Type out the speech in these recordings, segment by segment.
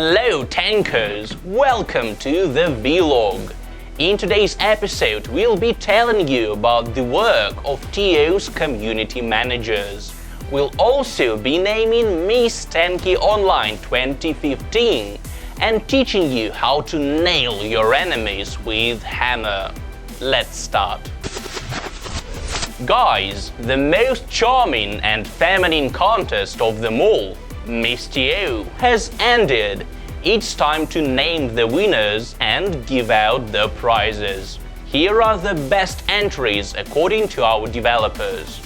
Hello tankers, welcome to the vlog. In today's episode we'll be telling you about the work of TO's community managers. We'll also be naming Miss Tanky Online 2015 and teaching you how to nail your enemies with hammer. Let's start. Guys, the most charming and feminine contest of them all, Miss TO, has ended. It's time to name the winners and give out the prizes. Here are the best entries according to our developers.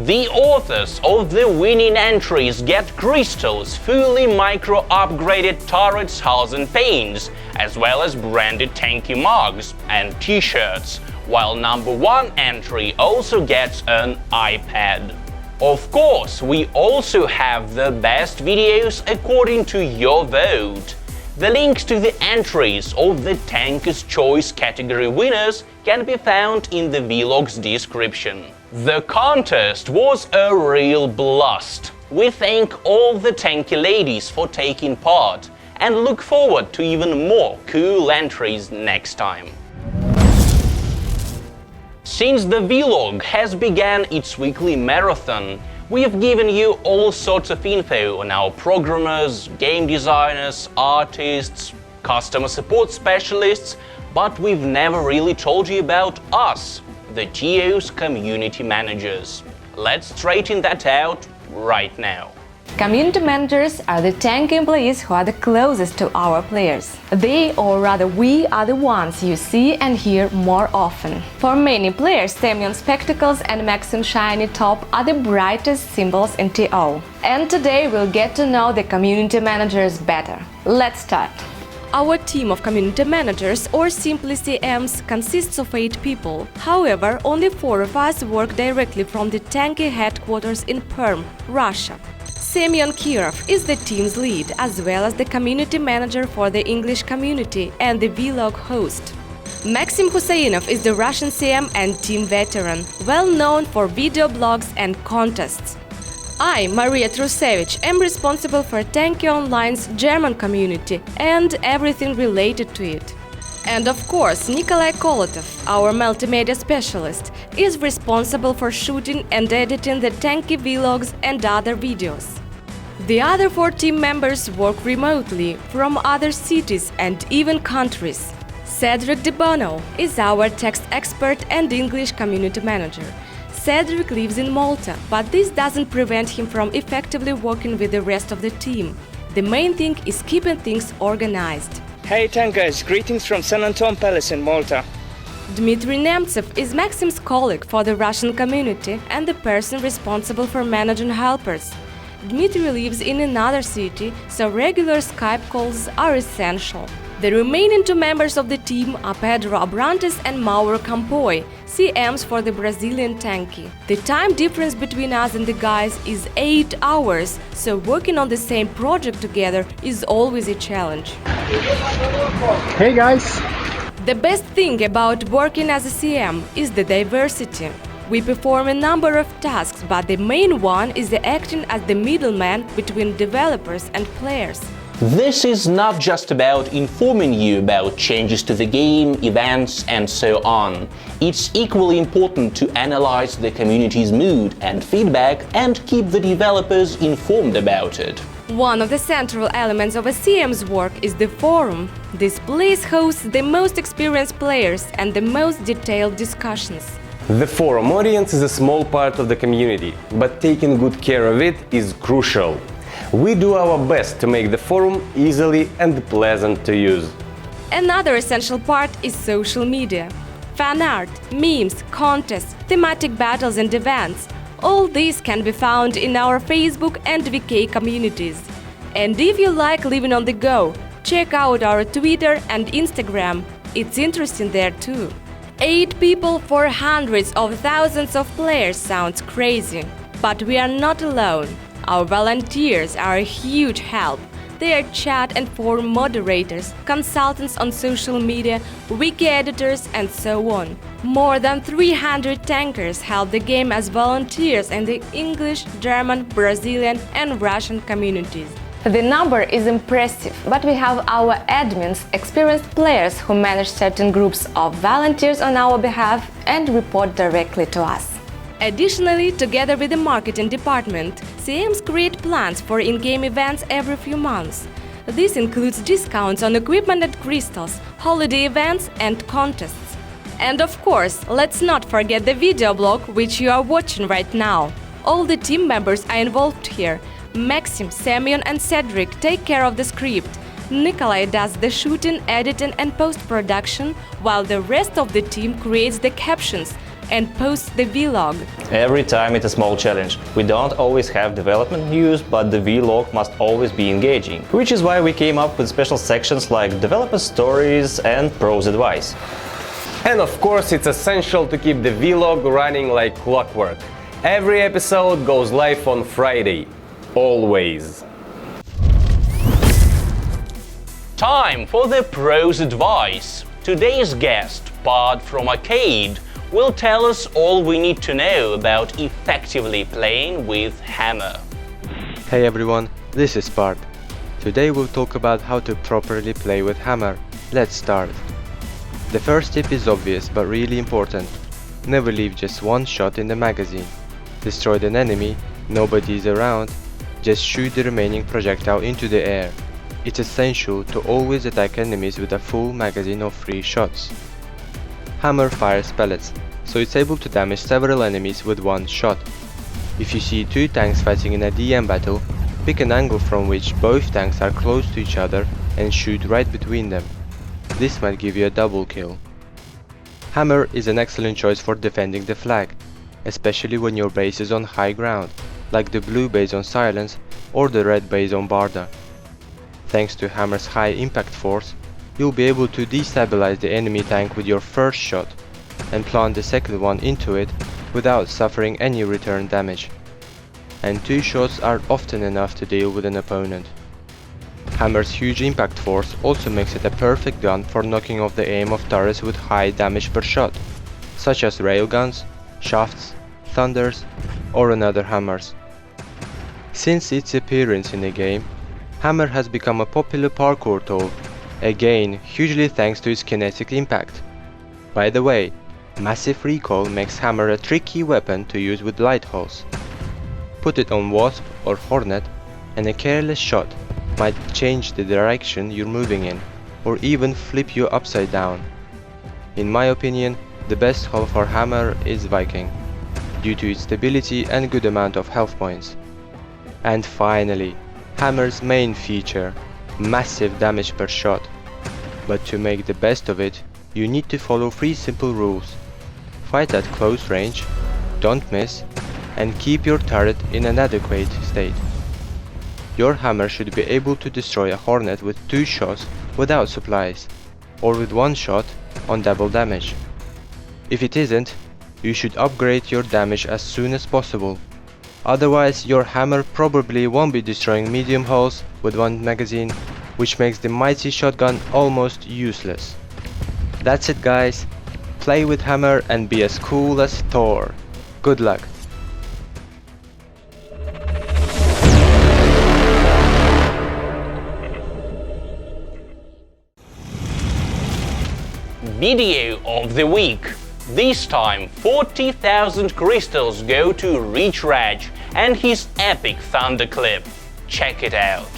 The authors of the winning entries get crystals, fully micro-upgraded turrets, hulls and paints, as well as branded tanky mugs and t-shirts, while number one entry also gets an iPad. Of course, we also have the best videos according to your vote. The links to the entries of the Tanker's Choice category winners can be found in the vlog's description. The contest was a real blast. We thank all the tanky ladies for taking part and look forward to even more cool entries next time. Since the vlog has begun its weekly marathon, we have given you all sorts of info on our programmers, game designers, artists, customer support specialists, but we've never really told you about us, the TO's community managers. Let's straighten that out right now. Community managers are the tank employees who are the closest to our players. They, or rather we, are the ones you see and hear more often. For many players, Semyon Spectacles and Maxim Shiny Top are the brightest symbols in TO. And today we'll get to know the community managers better. Let's start. Our team of community managers, or simply CMs, consists of 8 people. However, only 4 of us work directly from the Tanky headquarters in Perm, Russia. Semyon Kirov is the team's lead, as well as the community manager for the English community and the vlog host. Maxim Husainov is the Russian CM and team veteran, well known for video blogs and contests. I, Maria Trusevich, am responsible for Tanky Online's German community and everything related to it. And of course, Nikolai Kolotov, our multimedia specialist, is responsible for shooting and editing the Tanky vlogs and other videos. The other 4 team members work remotely from other cities and even countries. Cedric De Bono is our text expert and English community manager. Cedric lives in Malta, but this doesn't prevent him from effectively working with the rest of the team. The main thing is keeping things organized. Hey tankers, greetings from San Anton Palace in Malta. Dmitry Nemtsev is Maxim's colleague for the Russian community and the person responsible for managing helpers. Dmitry lives in another city, so regular Skype calls are essential. The remaining 2 members of the team are Pedro Abrantes and Mauro Campoy, CMs for the Brazilian Tanky. The time difference between us and the guys is 8 hours, so working on the same project together is always a challenge. Hey guys! The best thing about working as a CM is the diversity. We perform a number of tasks, but the main one is the acting as the middleman between developers and players. This is not just about informing you about changes to the game, events and so on. It's equally important to analyze the community's mood and feedback and keep the developers informed about it. One of the central elements of a CM's work is the forum. This place hosts the most experienced players and the most detailed discussions. The forum audience is a small part of the community, but taking good care of it is crucial. We do our best to make the forum easily and pleasant to use. Another essential part is social media. Fan art, memes, contests, thematic battles and events. All these can be found in our Facebook and VK communities. And if you like living on the go, check out our Twitter and Instagram. It's interesting there too. 8 people for hundreds of thousands of players sounds crazy. But we are not alone. Our volunteers are a huge help. They are chat and forum moderators, consultants on social media, wiki editors, and so on. More than 300 tankers help the game as volunteers in the English, German, Brazilian, and Russian communities. The number is impressive, but we have our admins, experienced players who manage certain groups of volunteers on our behalf and report directly to us. Additionally, together with the marketing department, CMs create plans for in-game events every few months. This includes discounts on equipment at Crystals, holiday events and contests. And of course, let's not forget the video blog which you are watching right now. All the team members are involved here. Maxim, Semyon and Cedric take care of the script. Nikolai does the shooting, editing and post-production, while the rest of the team creates the captions and posts the vlog. Every time it's a small challenge. We don't always have development news, but the vlog must always be engaging. Which is why we came up with special sections like developer stories and pros advice. And of course, it's essential to keep the vlog running like clockwork. Every episode goes live on Friday. Always. Time for the pros advice. Today's guest, Bart from Arcade, will tell us all we need to know about effectively playing with Hammer. Hey everyone, this is Bart. Today we'll talk about how to properly play with Hammer. Let's start. The first tip is obvious but really important. Never leave just one shot in the magazine. Destroy an enemy, nobody is around, just shoot the remaining projectile into the air. It's essential to always attack enemies with a full magazine of 3 shots. Hammer fires pellets, so it's able to damage several enemies with one shot. If you see 2 tanks fighting in a DM battle, pick an angle from which both tanks are close to each other and shoot right between them. This might give you a double kill. Hammer is an excellent choice for defending the flag, especially when your base is on high ground, like the blue base on Silence or the red base on Barda. Thanks to Hammer's high impact force, you'll be able to destabilize the enemy tank with your first shot and plant the second one into it without suffering any return damage. And 2 shots are often enough to deal with an opponent. Hammer's huge impact force also makes it a perfect gun for knocking off the aim of turrets with high damage per shot, such as railguns, shafts, thunders, or another hammers. Since its appearance in the game, Hammer has become a popular parkour tool, again hugely thanks to its kinetic impact. By the way, massive recoil makes Hammer a tricky weapon to use with light holes. Put it on Wasp or Hornet and a careless shot might change the direction you're moving in, or even flip you upside down. In my opinion, the best hull for Hammer is Viking, due to its stability and good amount of health points. And finally, Hammer's main feature, massive damage per shot. But to make the best of it, you need to follow 3 simple rules. Fight at close range, don't miss, and keep your turret in an adequate state. Your Hammer should be able to destroy a Hornet with 2 shots without supplies, or with 1 shot on double damage. If it isn't, you should upgrade your damage as soon as possible. Otherwise, your Hammer probably won't be destroying medium hulls with 1 magazine, which makes the mighty shotgun almost useless. That's it guys, play with Hammer and be as cool as Thor. Good luck! Video of the week. This time 40,000 crystals go to Reachraj and his epic thunder clip. Check it out.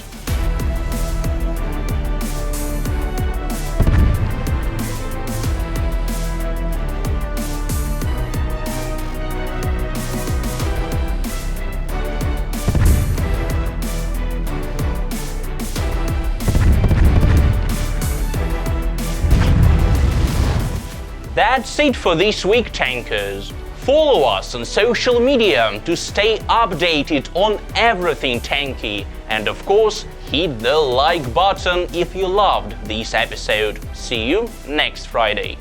That's it for this week, tankers. Follow us on social media to stay updated on everything tanky, and of course, hit the like button if you loved this episode. See you next Friday.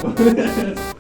go.